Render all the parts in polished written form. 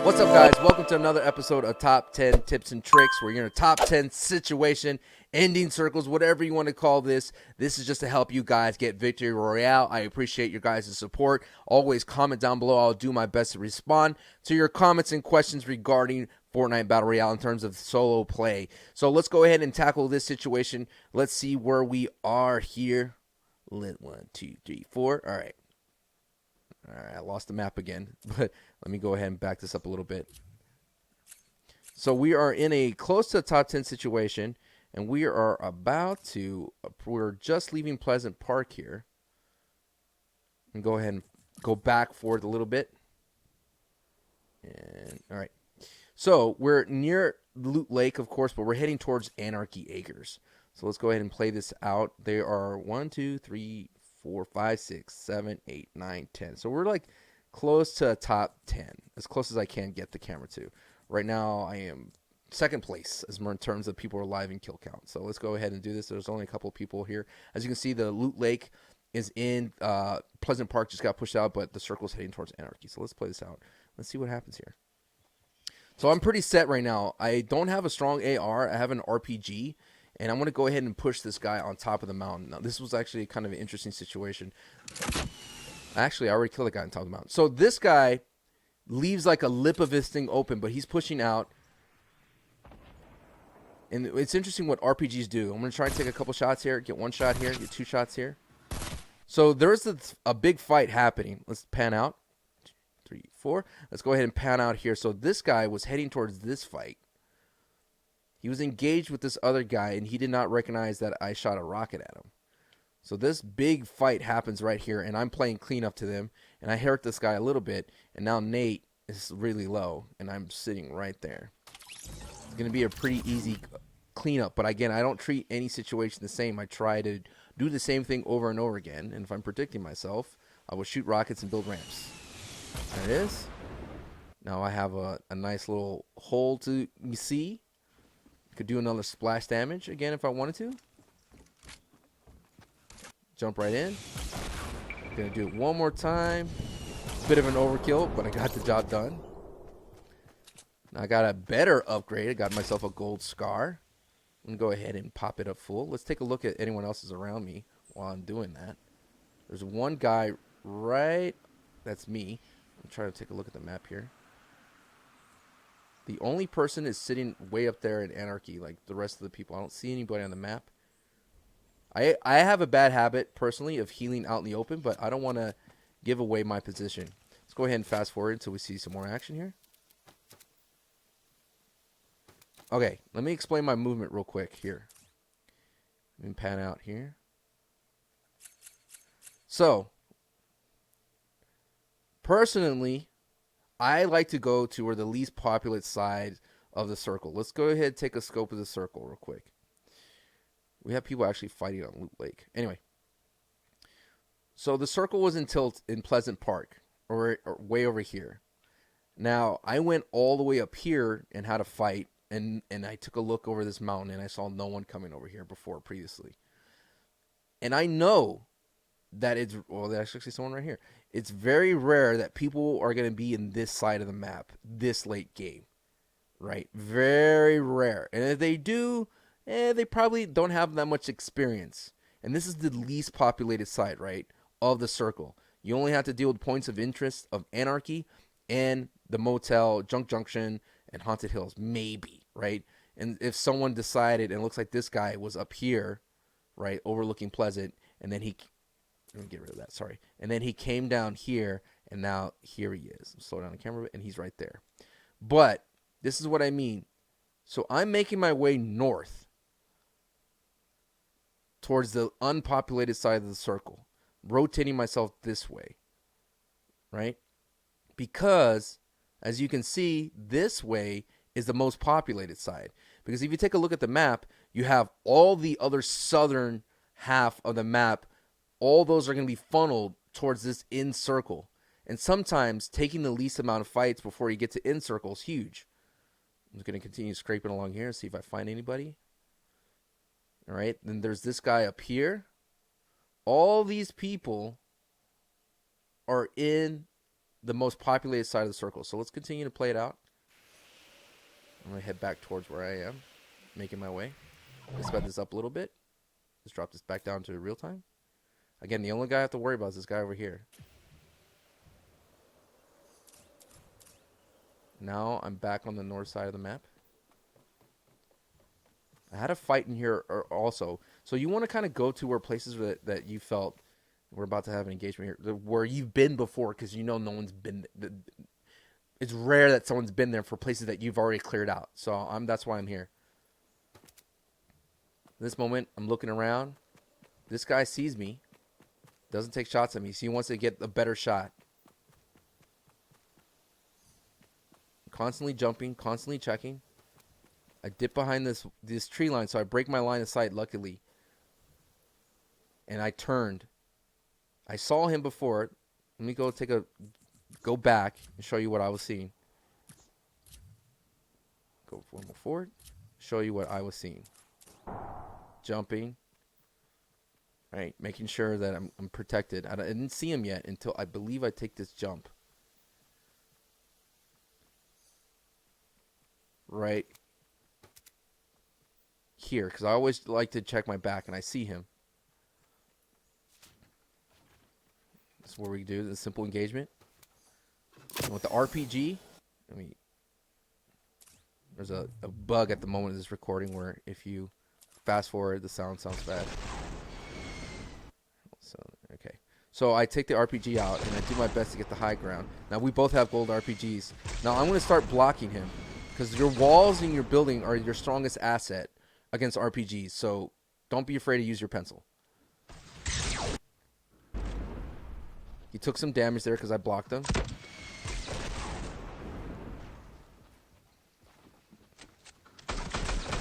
What's up, guys? Welcome to another episode of Top 10 Tips and Tricks, where you're in a top 10 situation, ending circles, whatever you want to call this. This is just to help you guys get victory royale. I appreciate your guys' support. Always comment down below. I'll do my best to respond to your comments and questions regarding Fortnite Battle Royale in terms of solo play. So let's go ahead and tackle this situation. Let's see where we are here. 1, 2, 3, 4. All right. I lost the map again, but let me go ahead and back this up a little bit. So we are in a close to a top 10 situation, and we are we're just leaving Pleasant Park here. And go ahead and go back forward a little bit. And all right. So we're near Loot Lake, of course, but we're heading towards Anarchy Acres. So let's go ahead and play this out. There are 1, 2, 3, 4, 5, 6, 7, 8, 9, 10. So we're like close to a top 10, as close as I can get the camera to. Right now, I am second place as more in terms of people alive in kill count. So let's go ahead and do this. There's only a couple of people here. As you can see, the Loot Lake is in Pleasant Park, just got pushed out, but the circle's heading towards Anarchy. So let's play this out. Let's see what happens here. So I'm pretty set right now. I don't have a strong AR. I have an RPG. And I'm going to go ahead and push this guy on top of the mountain. Now, this was actually kind of an interesting situation. Actually, I already killed the guy on top of the mountain. So this guy leaves like a lip of his thing open, but he's pushing out. And it's interesting what RPGs do. I'm going to try and take a couple shots here. Get one shot here. Get two shots here. So there's a big fight happening. Let's pan out. 2, 3, 4. Let's go ahead and pan out here. So this guy was heading towards this fight. He was engaged with this other guy, and he did not recognize that I shot a rocket at him. So this big fight happens right here, and I'm playing cleanup to them, and I hurt this guy a little bit, and now Nate is really low, and I'm sitting right there. It's going to be a pretty easy cleanup, but again, I don't treat any situation the same. I try to do the same thing over and over again, and if I'm predicting myself, I will shoot rockets and build ramps. There it is. Now I have a nice little hole to see. Could do another splash damage again if I wanted to. Jump right in. Gonna do it one more time. Bit of an overkill, but I got the job done. Now I got a better upgrade. I got myself a gold scar. I'm gonna go ahead and pop it up full. Let's take a look at anyone else's around me while I'm doing that. There's one guy right. That's me. I'm trying to take a look at the map here. The only person is sitting way up there in Anarchy, like the rest of the people. I don't see anybody on the map. I have a bad habit, personally, of healing out in the open, but I don't want to give away my position. Let's go ahead and fast forward until we see some more action here. Okay, let me explain my movement real quick here. Let me pan out here. So, personally, I like to go to where the least populous side of the circle. Let's go ahead and take a scope of the circle real quick. We have people actually fighting on Loot Lake. Anyway. So the circle was in tilt in Pleasant Park. Or way over here. Now, I went all the way up here and had a fight. And I took a look over this mountain and I saw no one coming over here before previously. And I know that there's actually someone right here. It's very rare that people are going to be in this side of the map this late game, right? Very rare. And if they do, they probably don't have that much experience. And this is the least populated side, right, of the circle. You only have to deal with points of interest of Anarchy and the motel, Junk Junction, and Haunted Hills, maybe, right? And if someone decided, and it looks like this guy was up here, right, overlooking Pleasant, and then let me get rid of that, sorry. And then he came down here, and now here he is. Slow down the camera, and he's right there. But this is what I mean. So I'm making my way north towards the unpopulated side of the circle, rotating myself this way, right? Because, as you can see, this way is the most populated side. Because if you take a look at the map, you have all the other southern half of the map. All those are going to be funneled towards this in circle. And sometimes taking the least amount of fights before you get to in circle is huge. I'm just going to continue scraping along here and see if I find anybody. All right. Then there's this guy up here. All these people are in the most populated side of the circle. So let's continue to play it out. I'm going to head back towards where I am, making my way. Let's sped this up a little bit. Let's drop this back down to real time. Again, the only guy I have to worry about is this guy over here. Now I'm back on the north side of the map. I had a fight in here also. So you want to kind of go to where places that you felt we're about to have an engagement here, where you've been before, because you know no one's been. It's rare that someone's been there for places that you've already cleared out. So that's why I'm here. This moment, I'm looking around. This guy sees me. Doesn't take shots at me. So he wants to get a better shot. Constantly jumping, constantly checking. I dip behind this tree line, so I break my line of sight, luckily. And I turned. I saw him before. Let me go back and show you what I was seeing. Go one more forward. Show you what I was seeing. Jumping. Right, making sure that I'm protected. I didn't see him yet until I believe I take this jump. Right here, because I always like to check my back, and I see him. That's what we do, the simple engagement. And with the RPG, there's a bug at the moment of this recording where if you fast forward, the sound sounds bad. Okay. So I take the RPG out, and I do my best to get the high ground. Now, we both have gold RPGs. Now, I'm going to start blocking him, because your walls in your building are your strongest asset against RPGs. So don't be afraid to use your pencil. He took some damage there because I blocked him.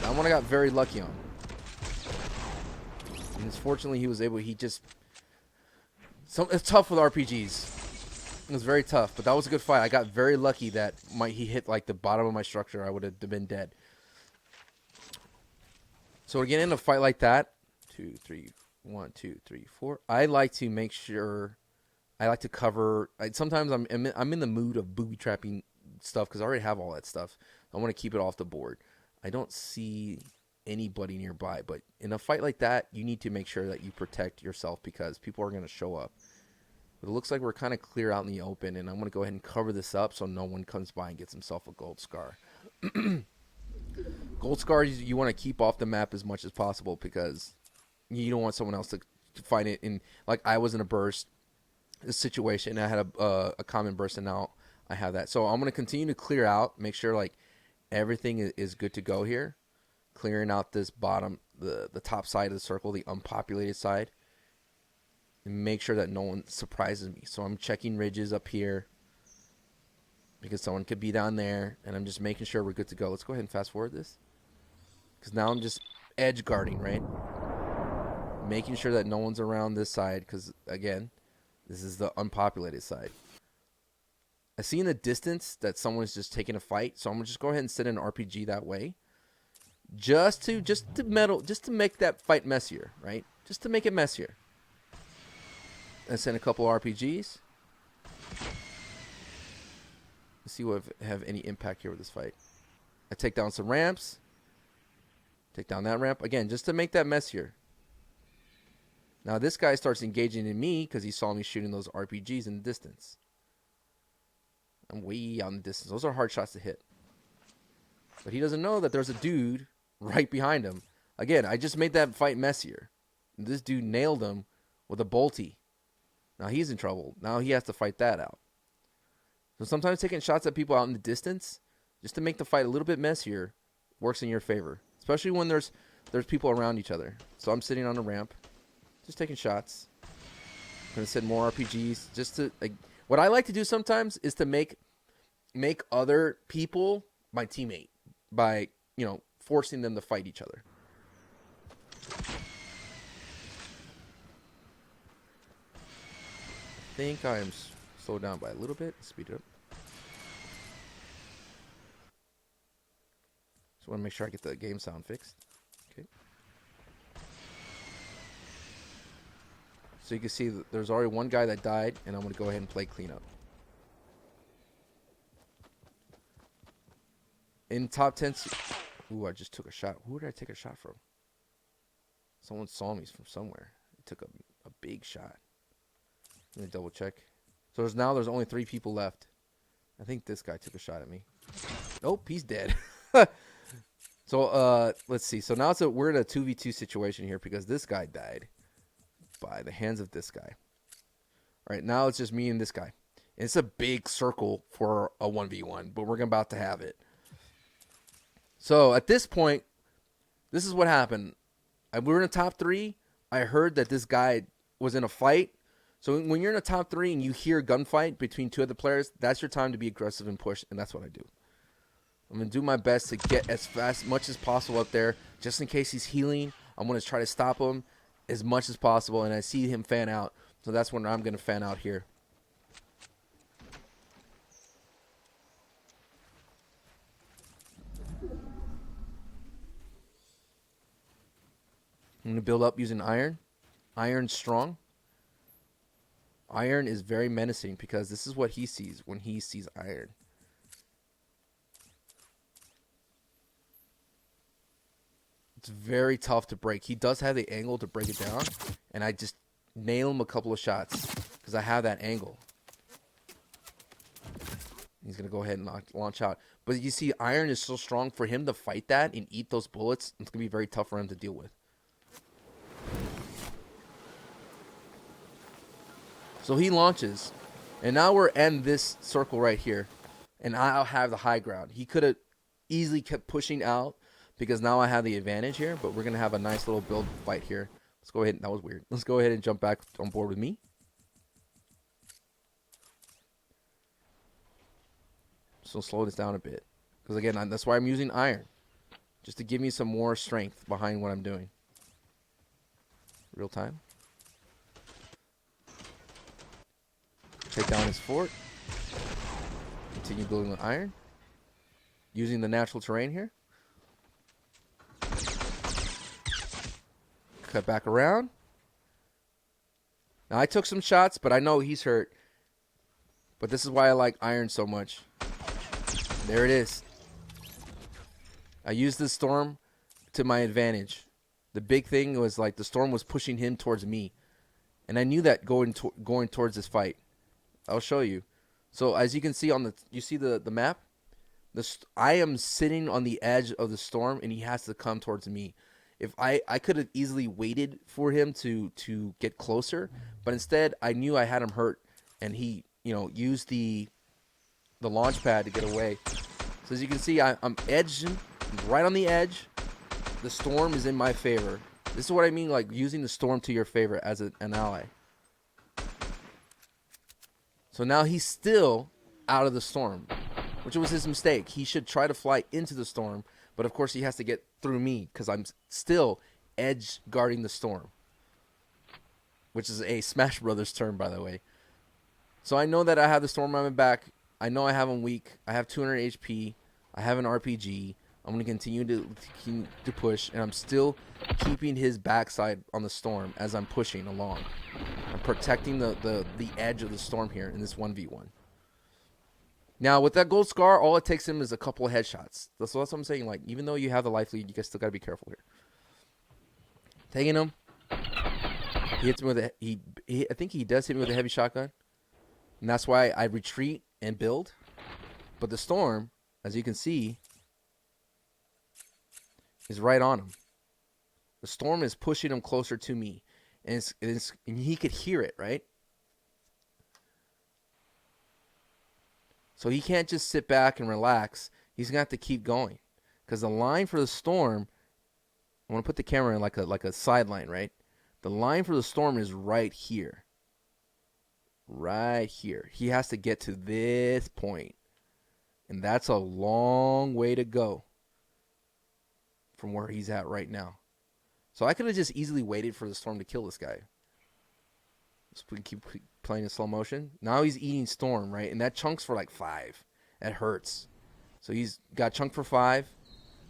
That one I got very lucky on. And fortunately, it's tough with RPGs. It was very tough, but that was a good fight. I got very lucky that he hit like the bottom of my structure. I would have been dead. So again, in a fight like that, 2, 3, 1, 2, 3, 4. I like to make sure. I like to cover. Sometimes I'm in the mood of booby trapping stuff because I already have all that stuff. I want to keep it off the board. I don't see anybody nearby, but in a fight like that, you need to make sure that you protect yourself because people are going to show up. But it looks like we're kind of clear out in the open, and I'm going to go ahead and cover this up so no one comes by and gets himself a gold scar. Gold scars you want to keep off the map as much as possible because you don't want someone else to find it in. Like I was in a burst situation, I had a common burst, and now I have that. So I'm going to continue to clear out, make sure like everything is good to go here. Clearing out this bottom, the top side of the circle, the unpopulated side. And make sure that no one surprises me. So I'm checking ridges up here because someone could be down there, and I'm just making sure we're good to go. Let's go ahead and fast forward this because now I'm just edge guarding, right? Making sure that no one's around this side because, again, this is the unpopulated side. I see in the distance that someone's just taking a fight, so I'm going to just go ahead and set an RPG that way. Just to make that fight messier, right? Just to make it messier. And send a couple RPGs. Let's see what have any impact here with this fight. I take down some ramps. Take down that ramp. Again, just to make that messier. Now this guy starts engaging in me because he saw me shooting those RPGs in the distance. I'm way out in the distance. Those are hard shots to hit. But he doesn't know that there's a dude right behind him. Again, I just made that fight messier. This dude nailed him with a bolty. Now he's in trouble. Now he has to fight that out. So sometimes taking shots at people out in the distance, just to make the fight a little bit messier, works in your favor. Especially when there's people around each other. So I'm sitting on the ramp, just taking shots. I'm gonna send more RPGs. Just to what I like to do sometimes is to make other people my teammate by forcing them to fight each other. I think I am slowed down by a little bit. Speed it up. Just want to make sure I get the game sound fixed. Okay. So you can see that there's already one guy that died, and I'm going to go ahead and play cleanup. in top 10. Ooh, I just took a shot. Who did I take a shot from? Someone saw me from somewhere. I took a big shot. Let me double check. So there's only 3 people left. I think this guy took a shot at me. Nope, he's dead. So let's see. So now we're in a 2v2 situation here because this guy died by the hands of this guy. All right, now it's just me and this guy. And it's a big circle for a 1v1, but we're about to have it. So at this point, this is what happened. We were in the top 3. I heard that this guy was in a fight. So when you're in the top 3 and you hear a gunfight between 2 other players, that's your time to be aggressive and push, and that's what I do. I'm going to do my best to get as much as possible up there, just in case he's healing. I'm going to try to stop him as much as possible, and I see him fan out. So that's when I'm going to fan out here. I'm going to build up using iron. Iron's strong. Iron is very menacing because this is what he sees when he sees iron. It's very tough to break. He does have the angle to break it down, and I just nail him a couple of shots because I have that angle. He's going to go ahead and launch out. But you see, iron is so strong for him to fight that and eat those bullets. It's going to be very tough for him to deal with. So he launches, and now we're in this circle right here, and I'll have the high ground. He could have easily kept pushing out because now I have the advantage here, but we're going to have a nice little build fight here. Let's go ahead. That was weird. Let's go ahead and jump back on board with me. So slow this down a bit because, again, that's why I'm using iron, just to give me some more strength behind what I'm doing. Real time. Take down his fort. Continue building with iron. Using the natural terrain here. Cut back around. Now I took some shots, but I know he's hurt. But this is why I like iron so much. There it is. I used the storm to my advantage. The big thing was like the storm was pushing him towards me. And I knew that going towards this fight. I'll show you. So as you can see you see the map? I am sitting on the edge of the storm, and he has to come towards me. If I could have easily waited for him to get closer, but instead I knew I had him hurt, and he used the launch pad to get away. So as you can see, I'm edging right on the edge. The storm is in my favor. This is what I mean, like using the storm to your favor as an ally. So now he's still out of the storm, which was his mistake. He should try to fly into the storm, but of course he has to get through me because I'm still edge guarding the storm, which is a Smash Brothers term, by the way. So I know that I have the storm on my back. I know I have him weak. I have 200 HP. I have an RPG. I'm going to continue to push, and I'm still keeping his backside on the storm as I'm pushing along. I'm protecting the edge of the storm here in this 1v1. Now, with that gold scar, all it takes him is a couple of headshots. That's what I'm saying. Like, even though you have the life lead, you guys still got to be careful here. Taking him. He hits me with I think he does hit me with a heavy shotgun. And that's why I retreat and build. But the storm, as you can see, is right on him. The storm is pushing him closer to me. And he could hear it, right? So he can't just sit back and relax. He's going to have to keep going. Because the line for the storm, I want to put the camera in like a sideline, right? The line for the storm is right here. Right here. He has to get to this point. And that's a long way to go from where he's at right now. So I could have just easily waited for the storm to kill this guy. Let's keep playing in slow motion. Now he's eating storm, right? And that chunk's for like 5. That hurts. So he's got chunk for 5.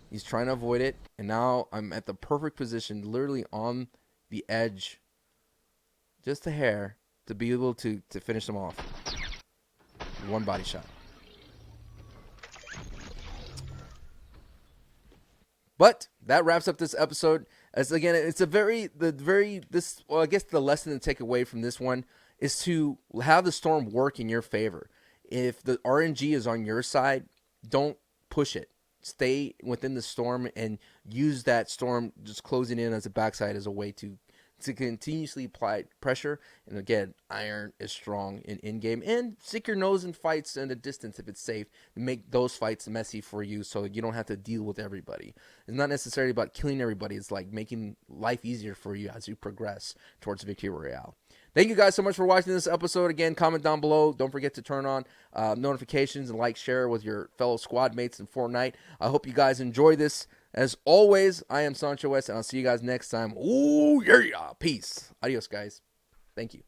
He's trying to avoid it. And now I'm at the perfect position, literally on the edge, just a hair, to be able to finish him off. One body shot. But that wraps up this episode. As again, it's a well, I guess the lesson to take away from this one is to have the storm work in your favor. If the RNG is on your side, don't push it. Stay within the storm and use that storm just closing in as a backside as a way to continuously apply pressure. And again, iron is strong in game. And stick your nose in fights in the distance if it's safe to make those fights messy for you so you don't have to deal with everybody. It's not necessarily about killing everybody. It's like making life easier for you as you progress towards Victory Royale. Thank you guys so much for watching this episode. Again, comment down below. Don't forget to turn on notifications and share with your fellow squad mates in Fortnite. I hope you guys enjoy this. As always, I am SanchoWest, and I'll see you guys next time. Ooh, yeah. Peace. Adios, guys. Thank you.